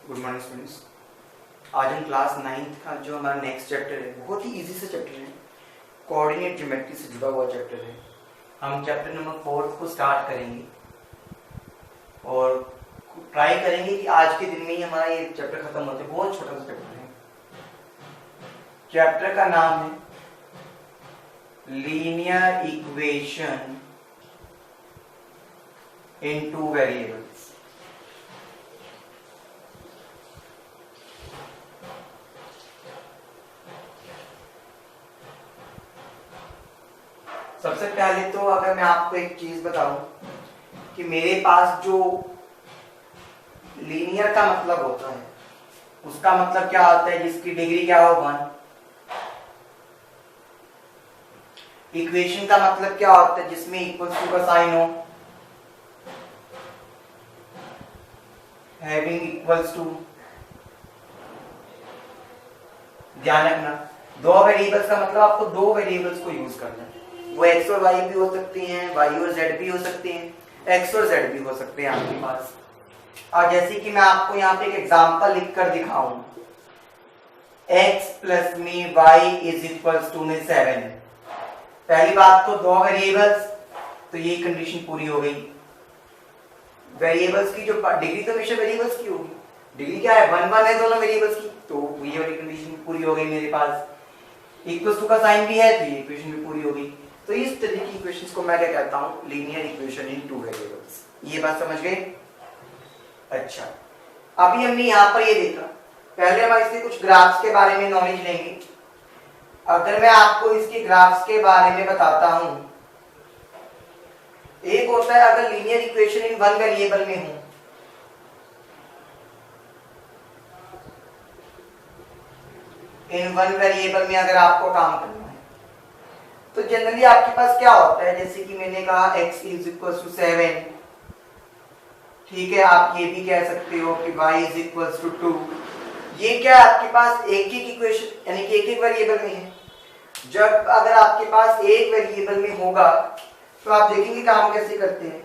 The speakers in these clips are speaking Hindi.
Good morning students. आज हम क्लास 9th का जो हमारा नेक्स्ट चैप्टर है, बहुत ही इजी सा चैप्टर है, कोऑर्डिनेट ज्योमेट्री से जुड़ा हुआ चैप्टर है। हम चैप्टर नंबर 4 को स्टार्ट करेंगे और ट्राई करेंगे कि आज के दिन में ही हमारा ये चैप्टर खत्म होता है। बहुत छोटा सा चैप्टर है। चैप्टर का नाम है linear equation in two variables. सबसे पहले तो अगर मैं आपको एक चीज बताऊं कि मेरे पास जो लीनियर का मतलब होता है, उसका मतलब क्या होता है जिसकी डिग्री क्या हो 1। इक्वेशन का मतलब क्या होता है जिसमें इक्वल्स टू का साइन हो, हैविंग इक्वल्स टू। ध्यान रखना, दो वेरिएबल्स का मतलब आपको दो वेरिएबल्स को यूज करना है। वो एक्स और वाई भी हो सकती हैं, वाई और जेड भी हो सकती हैं, एक्स और जेड भी हो सकते हैं आपके पास। और जैसे कि मैं आपको यहाँ पे एक एग्जांपल लिखकर दिखाऊं, x प्लस में y इज इक्वल्स टू में 7। पहली बात तो दो वेरिएबल्स, तो ये कंडीशन पूरी हो गई। वेरिएबल्स की जो डिग्री तो हमेशा वेरिएबल्स की होगी, डिग्री क्या है 1 1 है दोनों वेरिएबल्स की, तो ये वाली कंडीशन पूरी हो गई मेरे पास। इक्वल्स टू का साइन भी है, तो ये इक्वेशन भी पूरी हो गई। तो इस तरह की इक्वेशंस को मैं क्या कहता हूं, linear equation in two variables. ये बात समझ गए? अच्छा, अभी हमने यहां पर ये देखा, पहले हम इसके कुछ ग्राफ्स के बारे में नॉलेज लेंगे। अगर मैं आपको इसके ग्राफ्स के बारे में बताता हूं, एक होता है अगर linear equation in one variable में हो, इन वन वेरिएबल में अगर आपको काम करना है, तो जनरली आपके पास क्या होता है, जैसे कि मैंने कहा x इज इक्वल टू 7, ठीक है। आप ये भी कह सकते हो कि y इज इक्वल टू 2। ये क्या आपके पास एक एक इक्वेशन यानी कि एक एक वेरिएबल में है। जब अगर आपके पास एक वेरिएबल में होगा तो आप देखेंगे काम कैसे करते हैं।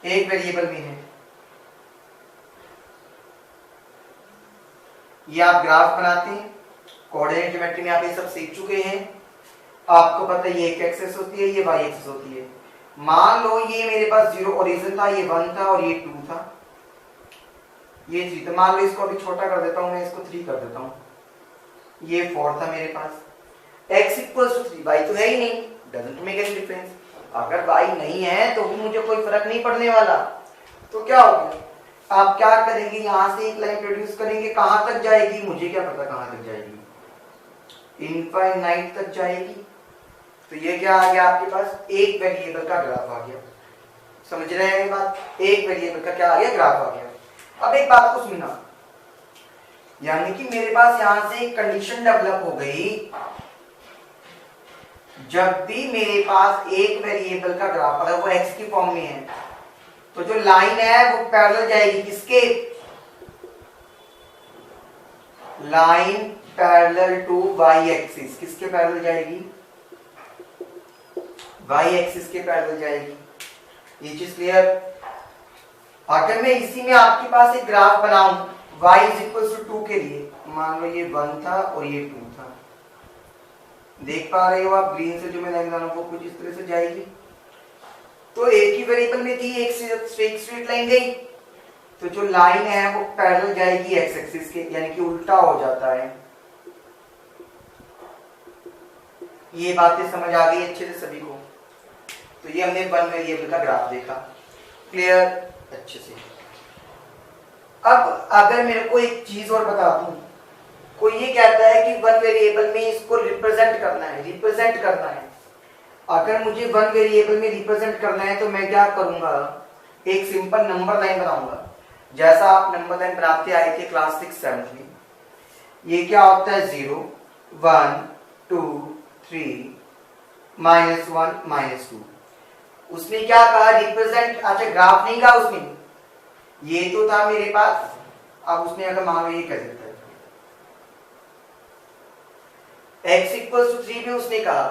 एक वेरिएबल में है, ये आप ग्राफ बनाते हैं, कोऑर्डिनेट ज्योमेट्री में आप ये सब सीख चुके हैं। आपको पता है ये एक एक्सिस होती है, ये वाई एक्सिस होती है। मान लो ये मेरे पास 0 ओरिजिन था, ये 1 था और ये 2 था, ये 3 था। मान लो इसको अभी छोटा कर देता हूं, मैं इसको 3 कर देता हूं, ये 4 था मेरे पास। x इक्वल्स टू 3, y तो है ही नहीं, डजंट मेक एनी डिफरेंस। अगर y नहीं है तो भी मुझे कोई फर्क नहीं पड़ने वाला। तो क्या होगा, आप क्या करेंगे, यहां से एक लाइन प्रोड्यूस करेंगे, कहां तक जाएगी मुझे क्या पता कहां तक जाएगी, इनफाइनाइट तक जाएगी। तो ये क्या आ गया आपके पास, एक वेरिएबल का ग्राफ आ गया। समझ रहे हैं ये बात, एक वेरिएबल का क्या आ गया, ग्राफ आ गया। अब एक बात को सुनना, यानी कि मेरे पास यहां से एक कंडीशन डेवलप हो गई, जब भी मेरे पास एक वेरिएबल का ग्राफ अगर वो एक्स की फॉर्म में है, तो जो लाइन है वो पैरेलल जाएगी किसके, line parallel to Y axis. किसके पैरेलल जाएगी, वाई एक्सिस के पैरेलल जाएगी। ये चीज क्लियर? अगर मैं इसी में आपके पास एक ग्राफ बनाऊं y इज इक्वल टू 2 के लिए, मान लो ये 1 था और ये 2 था, देख पा रहे हो आप, ग्रीन से जो मैं लाइन बना वो कुछ इस तरह से जाएगी। तो एक ही वेरिएबल में थी, एक स्ट्रेट लाइन गई, तो जो लाइन है वो पैरेलल जाएगी एक्स एक्सिस के, यानी कि उल्टा हो जाता है। ये बातें समझ आ गई अच्छे से सभी को? तो ये हमने वन वेरिएबल का ग्राफ देखा, क्लियर अच्छे से। अब अगर मेरे को एक चीज और बता दूं, कोई ये कहता है कि वन वेरिएबल में इसको रिप्रेजेंट करना है, अगर मुझे वन वेरिएबल में रिप्रेजेंट करना है तो मैं क्या करूंगा, एक सिंपल नंबर लाइन बनाऊंगा, जैसा आप नंबर लाइन बनाते आए थे क्लास 6 7 में। ये क्या होता है, 0 1 2 3 -1 -2। उसने क्या कहा, रिप्रेजेंट, अच्छा ग्राफ नहीं कहा उसने, ये तो था मेरे पास। अब उसने अगर मान लो ये कह देता है x इक्वल्स टू 3 भी उसने कहा,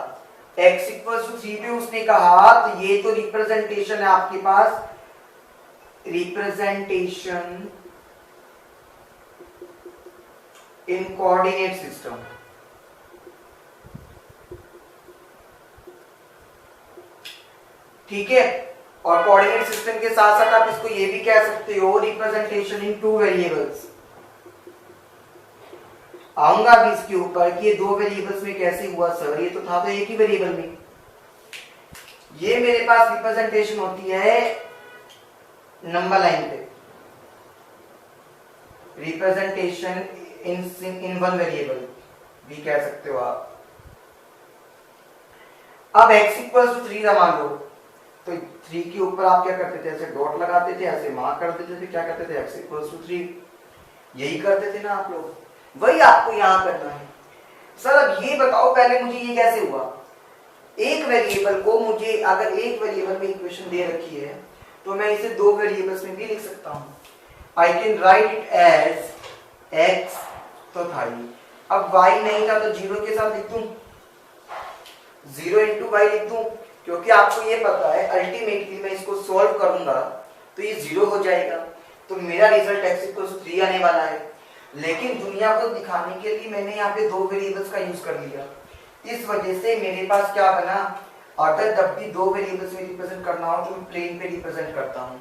x इक्वल्स टू 3 भी उसने कहा, तो ये तो रिप्रेजेंटेशन है आपके पास, रिप्रेजेंटेशन इन कोऑर्डिनेट सिस्टम। ठीक है, और कोऑर्डिनेट सिस्टम के साथ साथ आप इसको ये भी कह सकते हो रिप्रेजेंटेशन इन टू वेरिएबल्स। आऊंगा भी इसके ऊपर कि ये दो वेरिएबल्स में कैसे हुआ सर, ये तो था तो एक ही वेरिएबल में। ये मेरे पास रिप्रेजेंटेशन होती है नंबर लाइन पे, रिप्रेजेंटेशन इन वन वेरिएबल भी कह सकते हो आप। अब x इक्वल टू 3 मान लो, तो 3 के ऊपर आप क्या करते थे, ऐसे डॉट लगाते थे, ऐसे मार्क कर देते थे, क्या करते थे, x इक्वल टू 3, यही करते थे ना आप लोग, वही आपको यहां करना है। सर अब ये बताओ पहले मुझे ये कैसे हुआ, एक वेरिएबल को मुझे अगर एक वेरिएबल में इक्वेशन दे रखी है तो मैं इसे दो वेरिएबल्स में भी लिख सकता हूं। I can write it as x, तो था ये। अब y नहीं था तो 0 के साथ लिख दूं, 0 इंटू वाई लिख दूं, क्योंकि आपको ये पता है अल्टीमेटली मैं इसको सॉल्व करूंगा तो ये 0 हो जाएगा, तो मेरा रिजल्ट x इक्वल टू 3 आने वाला है। लेकिन दुनिया को दिखाने के लिए मैंने यहाँ पे दो वेरिएबल्स का यूज कर लिया, इस वजह से मेरे पास क्या बना, अगर जब भी दो वेरिएबल्स में रिप्रेजेंट करना हो तो मैं प्लेन पे रिप्रेजेंट करता हूँ।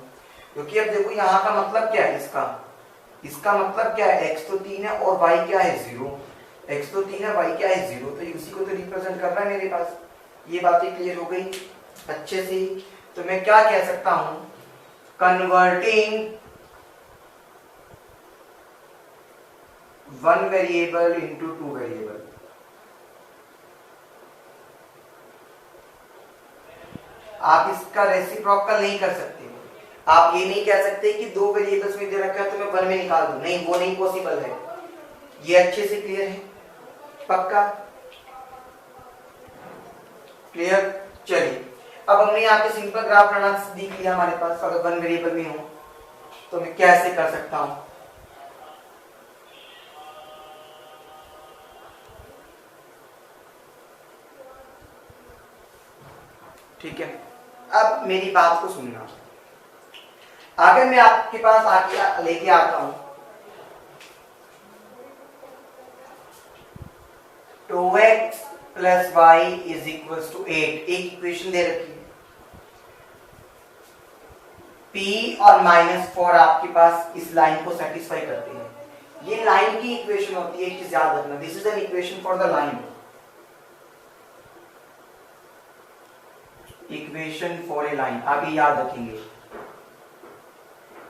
क्योंकि अब देखो यहाँ का मतलब क्या है, इसका मतलब क्या है, x तो 3 है और y क्या है 0, x तो 3 है y क्या है 0, तो उसी को तो रिप्रेजेंट कर रहा है मेरे पास। ये बातें क्लियर हो गई अच्छे से। तो मैं क्या कह सकता हूँ, converting one variable into two variable. आप इसका रेसिप्रोकल नहीं कर सकते, आप ये नहीं कह सकते कि दो वेरिएबल्स में दे रखा है तो मैं वन में निकाल दूं, नहीं वो नहीं पॉसिबल है। ये अच्छे से क्लियर है, पक्का क्लियर। चलिए अब हमने यहाँ पे सिंपल ग्राफ बनाना सीख लिया, हमारे पास अगर वन वेरिएबल में हो तो मैं कैसे कर सकता हूं। ठीक है, अब मेरी बात को सुनना। अगर मैं आपके पास आके लेके आता हूं 2x plus Y is equal to 8, एक इक्वेशन दे रखी है, p और -4 आपके पास इस लाइन को सेटिस्फाई करते हैं। ये लाइन की इक्वेशन होती है, एक चीज याद रखना, this is an equation for the line, equation for a line, आप ये याद रखेंगे।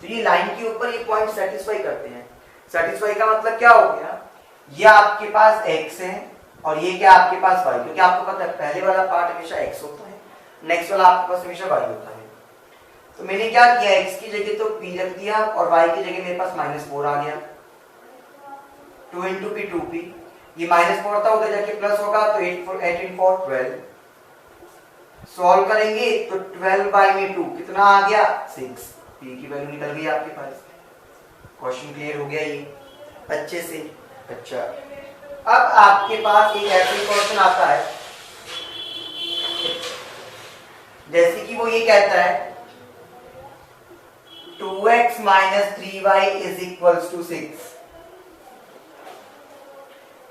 तो ये लाइन के ऊपर ये पॉइंट सेटिस्फाई करते हैं। सेटिस्फाई का मतलब क्या हो गया, ये आपके पास x है और ये क्या आपके पास y, क्योंकि आपको पता है पहले वाला पार्ट हमेशा x होता है, नेक्स्ट वाला आपके पास हमेशा y होता है। तो मैंने क्या किया, x की जगह तो p रख दिया और y की जगह मेरे पास -4 आ गया, 2 इंटू p 2p, ये -4 था उधर जाके प्लस होगा तो 8 इन 4 12, सॉल्व करेंगे तो 12 बाई में 2 कितना आ गया 6, p की वैल्यू निकल गई आपके पास। क्वेश्चन क्लियर हो गया ये अच्छे से। अच्छा अब आपके पास एक ऐसा क्वेश्चन आता है जैसे कि वो ये कहता है 2x minus 3y is equals to 6,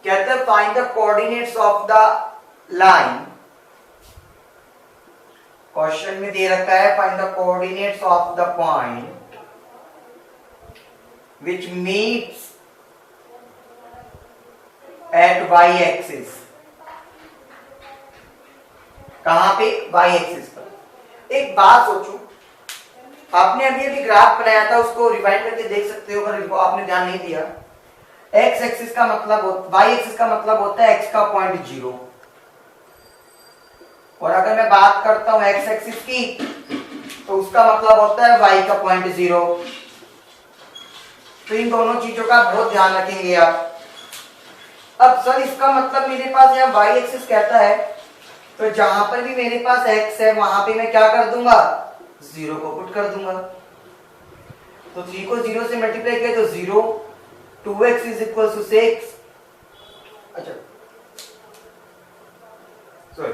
कहता है find the coordinates of the line. Question में दे रखा है find the coordinates of the point which meets eight y axis, कहां पे y एक्सिस पर। एक बात सोचो, आपने अभी ग्राफ बनाया था उसको रिवाइंड करके देख सकते हो अगर आपने ध्यान नहीं दिया। x एक्सिस का मतलब y एक्सिस का मतलब होता है x का पॉइंट 0, और अगर मैं बात करता हूं x एक्सिस की तो उसका मतलब होता है y का पॉइंट 0। तो इन दोनों चीजों का बहुत ध्यान रखेंगे आप। अब सर इसका मतलब मेरे पास यहाँ y एक्सिस कहता है तो जहां पर भी मेरे पास x है वहां पे मैं क्या कर दूंगा, 0 को पुट कर दूंगा। तो 3 को 0 से मल्टीप्लाई किया तो 0, 2x इज इक्वल टू 6। अच्छा सॉरी,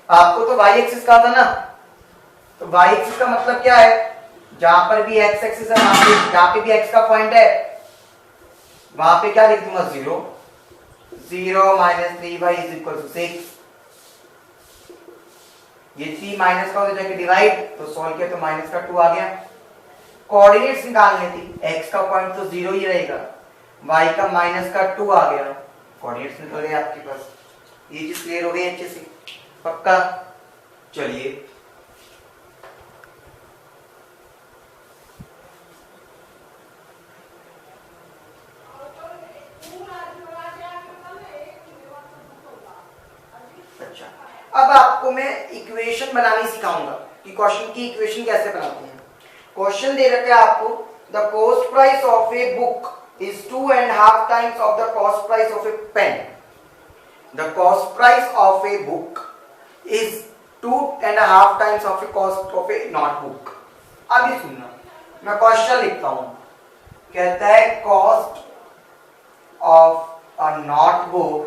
आपको तो y एक्सिस कहा था ना, तो y एक्सिस का मतलब क्या है, जहां पर भी x एक्सिस है वहां पे जहां पे भी x का पॉइंट है वहां पे क्या लिख दूंगा 0, 0 minus 3y is equal to 6। ये 3 माइनस का हो जाएगा डिवाइड, तो सॉल्व किया तो माइनस का 2 आ गया। कोऑर्डिनेट्स निकालने थी, x का पॉइंट तो 0 ही रहेगा, y का माइनस का 2 आ गया, कोऑर्डिनेट्स निकल गए आपके पास। ये चीज क्लियर हो गई अच्छे से, पक्का? चलिए अच्छा, अब आपको मैं इक्वेशन बनानी सिखाऊंगा कि क्वेश्चन की इक्वेशन कैसे बनाते हैं। क्वेश्चन दे रखा है आपको, the cost price of a book is 2.5 times of the cost price of a pen. The cost price of a book is 2.5 times of the cost of a notebook. अभी सुनना, मैं क्वेश्चन लिखता हूं, कहता है cost of a notebook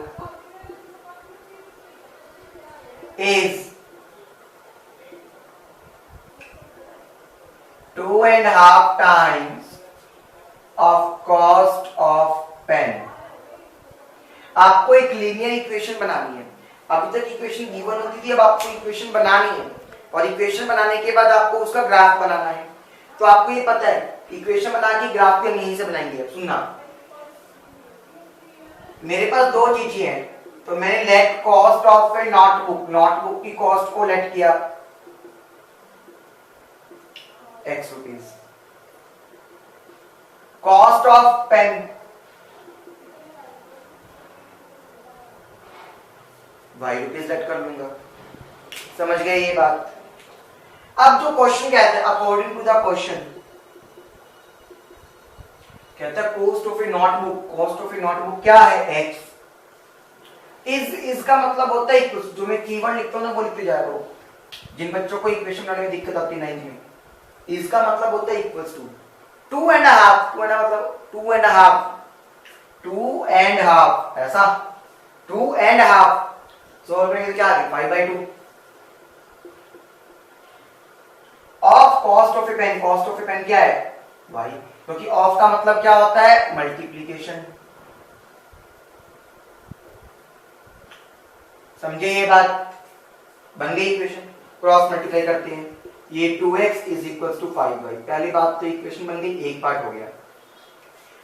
is 2.5 times of cost of pen. आपको एक लीनियर इक्वेशन बनानी है। अभी तक इक्वेशन गिवन होती थी, अब आपको इक्वेशन बनानी है, और इक्वेशन बनाने के बाद आपको उसका ग्राफ बनाना है। तो आपको ये पता है इक्वेशन बना के ग्राफ भी हम यहीं से बनाएंगे। अब सुनना, मेरे पास दो चीजें हैं, तो मैंने let cost of a notebook, notebook की कॉस्ट को लेट किया x rupees, cost of pen y rupees let कर लूंगा। समझ गए ये बात? अब जो क्वेश्चन कहता है, अकॉर्डिंग टू द क्वेश्चन कहता है cost of a notebook, cost of a notebook क्या है x, इसका मतलब होता है इक्वल, जो मैं कीवर्ड लिखता हूं ना वो लिखते जा रहा हूं, जिन बच्चों को इक्वेशन बनाने में दिक्कत आती है 9th में, इसका मतलब होता है इक्वल्स टू 2.5, मतलब 2.5 ऐसा 2.5, सॉल्व करेंगे क्या आ गया 5/2 of cost of a pen. Cost of a pen क्या है y, क्योंकि ऑफ का मतलब क्या होता है मल्टीप्लीकेशन। समझे ये बात? बन गई इक्वेशन, क्रॉस मल्टीप्लाई करते हैं, ये 2x is equal to 5y। पहली बात तो इक्वेशन बन गई, एक पार्ट हो गया।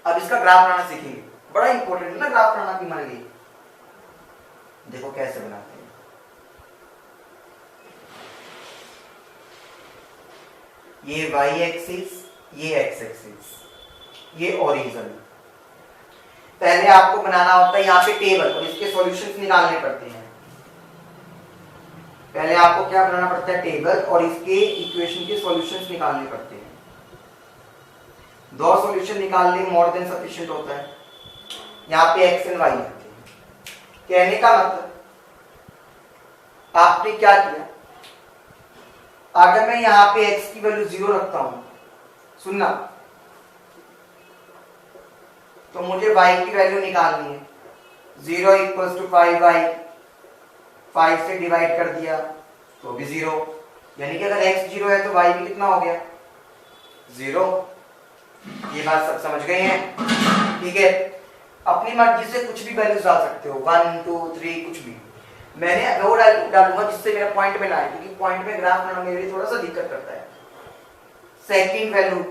अब इसका ग्राफ बनाना सीखेंगे, बड़ा इंपॉर्टेंट है ना ग्राफ बनाना भी हमारे लिए। देखो कैसे बनाते हैं, ये y एक्सिस, ये x एक्सिस, ये ओरिजिन। पहले आपको बनाना होता है यहाँ पे टेबल, और इसके सॉल्यूशंस निकालने पड़ते हैं। पहले आपको क्या बनाना पड़ता है टेबल, और इसके इक्वेशन के सॉल्यूशंस निकालने पड़ते हैं। दो सॉल्यूशन निकालने मोर देन सफिशिएंट होता है। यहाँ पे x एंड y रखते हैं। कहने का मतलब आपने क्या किया, अगर मैं यहाँ पे x की वैल्यू 0 रखता हूं, सुनना, तो मुझे y की वैल्यू निकालनी है। 0 इक्वल्स टू 5y, 5 से डिवाइड कर दिया तो भी 0, यानी कि अगर x 0 है तो y भी कितना हो गया 0। ये बात सब समझ गए हैं? ठीक है, अपनी मर्जी से कुछ भी वैल्यूज डाल सकते हो, 1 2 3 कुछ भी। मैंने वो डालूंगा जिससे मेरा पॉइंट में ना आए, क्योंकि पॉइंट में ग्राफ बनाना मेरे लिए थोड़ा सा दिक्कत करता है। सेकंड वैल्यू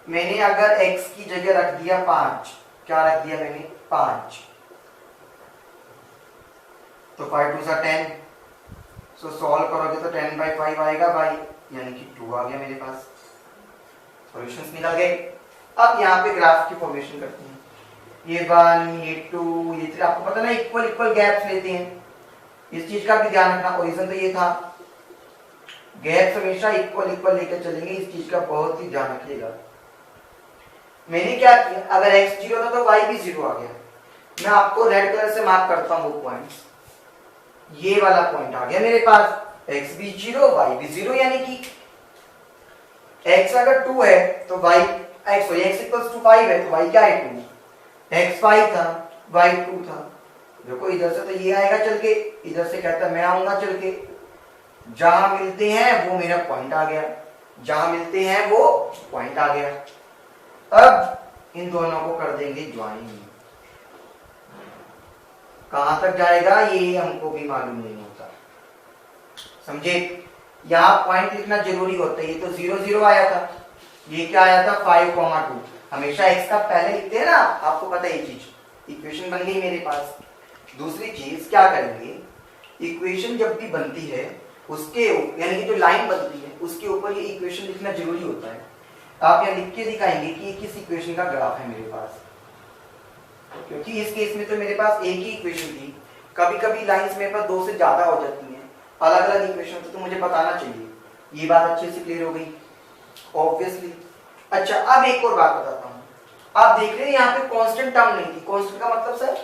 मैंने अगर x की जगह रख दिया 5, क्या रख दिया मैंने 5, तो 5 2 सा 10, सो सॉल्व करोगे तो 10/5 आएगा y, यानी कि 2 आ गया मेरे पास। सॉल्यूशंस निकल गए। अब यहाँ पे ग्राफ की फॉर्मेशन करते हैं, ये 1 ये 2 ये 3, आपको पता ना इक्वल इक्वल गैप्स लेते हैं, इस चीज का भी ध्यान रखना। ओरिजिन तो ये था, गैप्स हमेशा इक्वल इक्वल लेकर चलेंगे, इस चीज का बहुत ही ध्यान रखिएगा। मैंने क्या किया, अगर x 0 था तो y भी 0 आ गया। मैं आपको रेड कलर से मार्क करता हूं वो पॉइंट्स, ये वाला पॉइंट आ गया मेरे पास, x भी 0 y भी 0, यानी कि x अगर 2 है तो y x इक्वल्स टू 5 है तो y क्या है 2, x 5 था y 2 था। देखो इधर से तो ये आएगा चल के, इधर से कहता मैं आऊंगा चल के, जहां मिलते हैं वो मेरा पॉइंट आ गया, जहां मिलते हैं वो पॉइंट आ गया। अब इन दोनों को कर देंगे ज्वाइन। कहां तक जाएगा ये हमको भी मालूम नहीं होता, समझे। यहाँ पॉइंट लिखना जरूरी होता है। ये तो 0 0 आया था, ये क्या आया था 5,2। हमेशा x का पहले लिखते हैं ना, आपको पता है ये चीज। इक्वेशन बन गई मेरे पास। दूसरी चीज क्या करेंगे, इक्वेशन जब भी बनती है उसके यानी कि जो लाइन बनती है उसके ऊपर ये इक्वेशन लिखना जरूरी होता है। आप यहाँ लिख के दिखाएंगे कि ये किस इक्वेशन का ग्राफ है मेरे पास, क्योंकि इस केस में तो मेरे पास एक ही इक्वेशन थी। कभी कभी लाइंस मेरे पास 2 से ज्यादा हो जाती हैं, अलग अलग इक्वेशन, तो मुझे बताना चाहिए। ये बात अच्छे से क्लियर हो गई ऑब्वियसली। अच्छा, अब एक और बात बताता हूँ। आप देख रहे हैं यहाँ पे कांस्टेंट टर्म नहीं थी। कांस्टेंट का मतलब सर,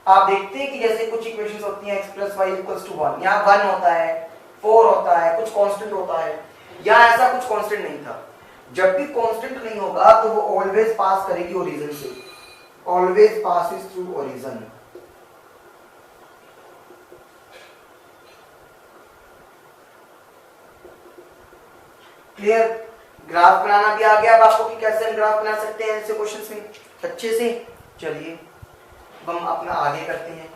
आप देखते हैं कि जैसे कुछ इक्वेशंस होती हैं x + y = 1, यहाँ 1 होता है, 4 होता है, कुछ कांस्टेंट होता है। यहाँ ऐसा कुछ कांस्टेंट नहीं था। जब भी कांस्टेंट नहीं होगा तो वो ऑलवेज पास करेगी ओरिजिन से, always passes through origin. Clear. Graph बनाना भी आ गया अब आपको कि कैसे हम ग्राफ बना सकते हैं ऐसे क्वेश्चंस में अच्छे से। चलिए हम अपना आगे करते हैं।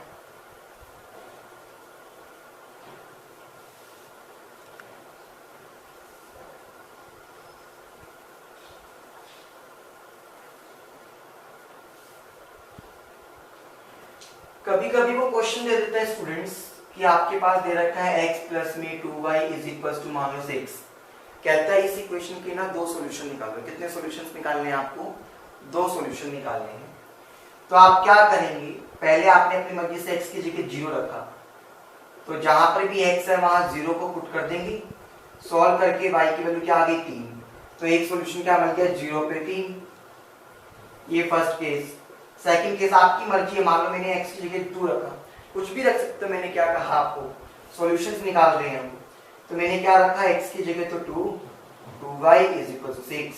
कभी कभी वो क्वेश्चन दे देते हैं स्टूडेंट्स कि आपके पास दे रखा है x + में 2y = -x। कहता है इस इक्वेशन के ना 2 सॉल्यूशन निकालो। कितने सॉल्यूशंस निकालने हैं आपको? 2 सॉल्यूशन निकालने हैं। तो आप क्या करेंगे, पहले आपने अपनी मर्जी से x की जगह 0 रखा, तो जहां पर भी x है वहां 0 को पुट कर देंगे। सॉल्व करके y की वैल्यू क्या आ गई 3। तो एक सॉल्यूशन क्या मिल गया 0 पे 3। ये फर्स्ट केस। सेकंड केस आपकी मर्जी है, मान लो मैंने x की जगह 2 रखा, कुछ भी रख सकते हो। मैंने क्या कहा आपको, सॉल्यूशंस निकाल रहे हैं हम, तो मैंने क्या रखा x की जगह तो 2, 2y = 6।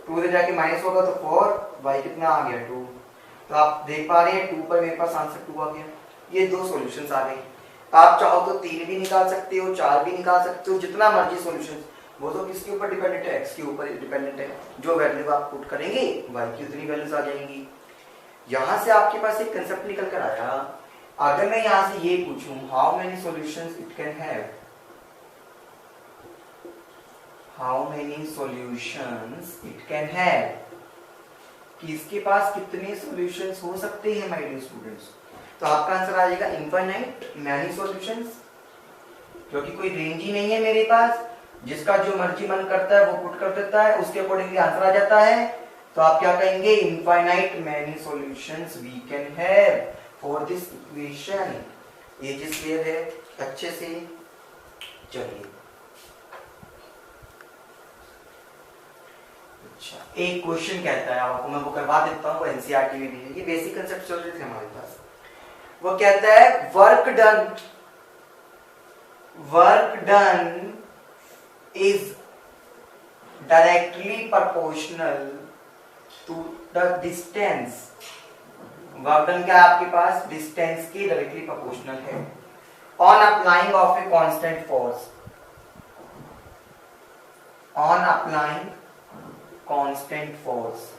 2 से जाके माइनस होगा तो 4, y कितना आ गया 2। तो आप देख पा रहे हैं 2 पर मेरे पास आंसर 2 आ गया। ये 2 सॉल्यूशंस आ गए। आप चाहो तो 3 भी निकाल सकते हो, 4 भी निकाल सकते हो, जितना मर्जी सॉल्यूशंस। वो तो किसके ऊपर डिपेंडेंट है, x के ऊपर डिपेंडेंट है। जो वैल्यू आप पुट करेंगे y की उतनी वैल्यूज आ जाएंगी। यहां से आपके पास एक कंसेप्ट निकल कर आया। अगर मैं यहां से ये पूछूं how many solutions it can have, how many solutions it can have, कि इसके पास कितने सॉल्यूशंस हो सकते हैं माय डियर स्टूडेंट्स, तो आपका आंसर आ जाएगा इनफाइनाइट मैनी सॉल्यूशंस, क्योंकि कोई रेंज ही नहीं है मेरे पास। जिसका जो मर्जी मन करता है वो पुट कर देता है, उसके अकॉर्डिंगली आंसर आ जाता है। तो आप क्या कहेंगे, infinite many solutions we can have for this equation. ये चीज क्लियर है अच्छे से। चलिए अच्छा, एक क्वेश्चन कहता है, आपको मैं वो करवा देता हूँ, वो एनसीईआरटी में भी है, ये बेसिक कंसेप्ट चल रहे थे हमारे पास। वो कहता है work done is directly proportional to the distance. Work done क्या आपके पास डिस्टेंस के डायरेक्टली प्रोपोर्शनल है on applying of a constant force, on applying constant force.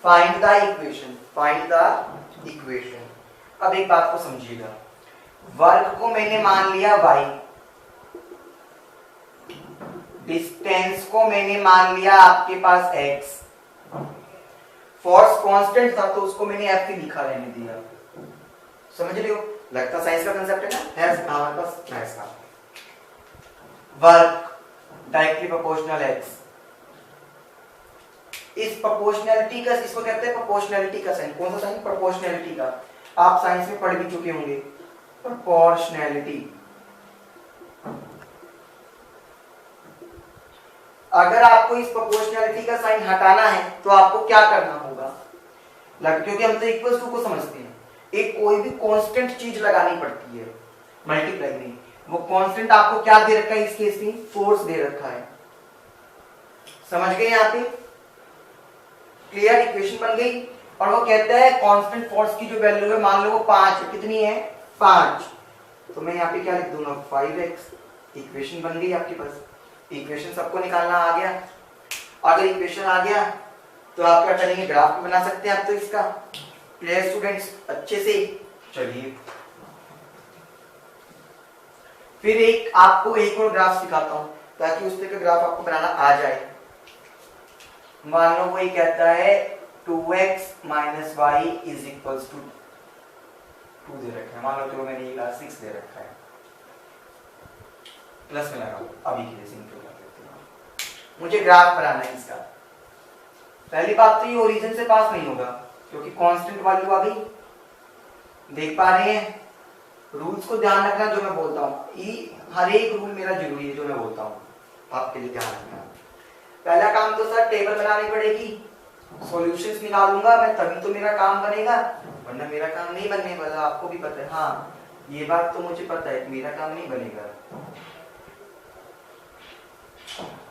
Find the equation, find the equation. अब एक बात को समझिएगा, वर्क को मैंने मान लिया y, डिस्टेंस को मैंने मान लिया आपके पास x, फोर्स कांस्टेंट था तो उसको मैंने f ही लिखा रहने दिया। समझ रहे हो, लगता साइंस का कंसेप्ट है ना, है हमारे पास मैथ्स का। वर्क डायरेक्टली प्रोपोर्शनल x, इस प्रोपोर्शनैलिटी का, इसको कहते हैं प्रोपोर्शनैलिटी का साइन। कौन सा साइन, प्रोपोर्शनैलिटी का। आप साइंस में पढ़ भी चुके होंगे प्रोपोर्शनैलिटी। अगर आपको इस प्रोपोर्शनैलिटी का साइन हटाना है तो आपको क्या करना होगा, क्योंकि हम तो इक्वल टू को समझते हैं, एक कोई भी कांस्टेंट चीज लगानी पड़ती है मल्टीप्लाई में। वो कांस्टेंट आपको क्या दे रखा है इस केस में, फोर्स दे रखा है। समझ गए यहाँ पे, क्लियर, इक्वेशन बन गई। और वो कहता है कांस्टेंट फोर्स की जो वैल्यू है, मान लो वो 5 है, कितनी है 5, तो मैं यहाँ पे क्या लिख दूंगा 5x। इक्वेशन बन गई आपके पास। इक्वेशन सबको निकालना आ गया। अगर इक्वेशन आ गया तो आप क्या करेंगे, ग्राफ बना सकते हैं आप तो इसका। क्लियर स्टूडेंट्स, अच्छे से? चलिए फिर आपको एक और ग्राफ सिखाता हूं ताकि उस तरह का ग्राफ आपको बनाना आ जाए। मान लो वही कहता है 2x minus Y is equals to 2 दे रखा है, मान लो तो मैंने ये कहा 6 दे रखा है, प्लस में लगाओ अभी के लिए सिंपल कर देते हैं। मुझे ग्राफ बनाना है इसका। पहली बात तो ये ओरिजिन से पास नहीं होगा क्योंकि कांस्टेंट वैल्यू आ गई, देख पा रहे हैं? रूल्स को ध्यान रखना जो मैं बोलता हूँ, हर एक रूल मेरा जरूरी है जो मैं बोलता हूँ, आपके लिए ध्यान रखना। पहला काम तो सर टेबल बनानी पड़ेगी, सॉल्यूशंस निकालूंगा मैं तभी तो मेरा काम बनेगा, वरना मेरा काम नहीं बनने वाला, आपको भी पता है। हाँ ये बात तो मुझे पता है, मेरा काम नहीं बनेगा।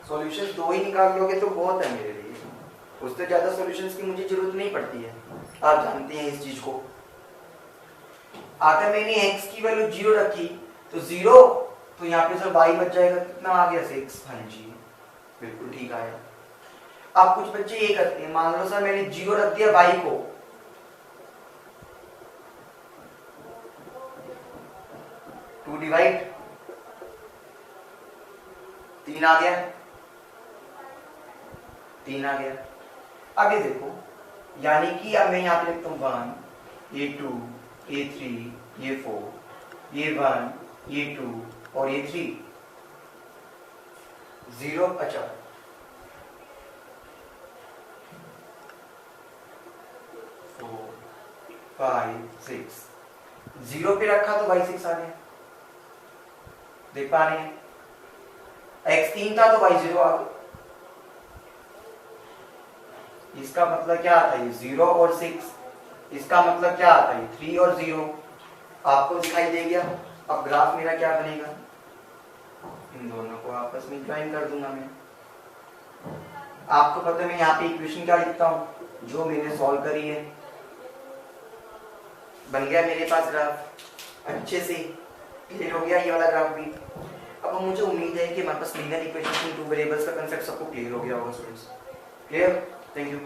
सॉल्यूशंस 2 ही निकाल लोगे तो बहुत है मेरे लिए, उससे ज्यादा सॉल्यूशंस की मुझे जरूरत नहीं पड़ती है, आप जानते हैं इस चीज को। अगर मैंने x की वैल्यू 0 रखी तो 0, तो यहाँ पे सर y बच जाएगा, कितना आ गया 6। हाँ जी बिल्कुल ठीक आया। अब कुछ बच्चे ये करते हैं, मान लो सर मैंने 0 रख दिया y को, टू डिवाइड 3 आ गया, 3 आ गया। आगे देखो, यानी कि अब मैं यहाँ पे लिखता हूँ 1, ये 2, ये 3, ये 4, ये 1, ये 2 और ये 3, 0। अच्छा 4, 5, 6, 0 पे रखा तो y 6 आ गया, देख पा रहे हैं? x 3 था तो y 0 आ गया। इसका मतलब क्या आता है? 0 और 6। इसका मतलब क्या आता है? 3 और 0। आपको दिखाई दे गया। अब ग्राफ मेरा क्या बनेगा? इन दोनों को आपस में ज्वाइन कर दूंगा मैं। आपको पता है मैं यहाँ पे इक्वेशन क्या लिखता हूँ, जो मैंने सॉल्व करी है। बन गया मेरे पास ग्राफ, अच्छे से क्लियर हो गया ये वाला ग्राफ भी। अब मुझे उम्मीद है कि हमारे पास लीनियर इक्वेशन इन 2 वेरिएबल्स का कांसेप्ट सबको क्लियर हो गया होगा स्टूडेंट्स। क्लियर? Thank you.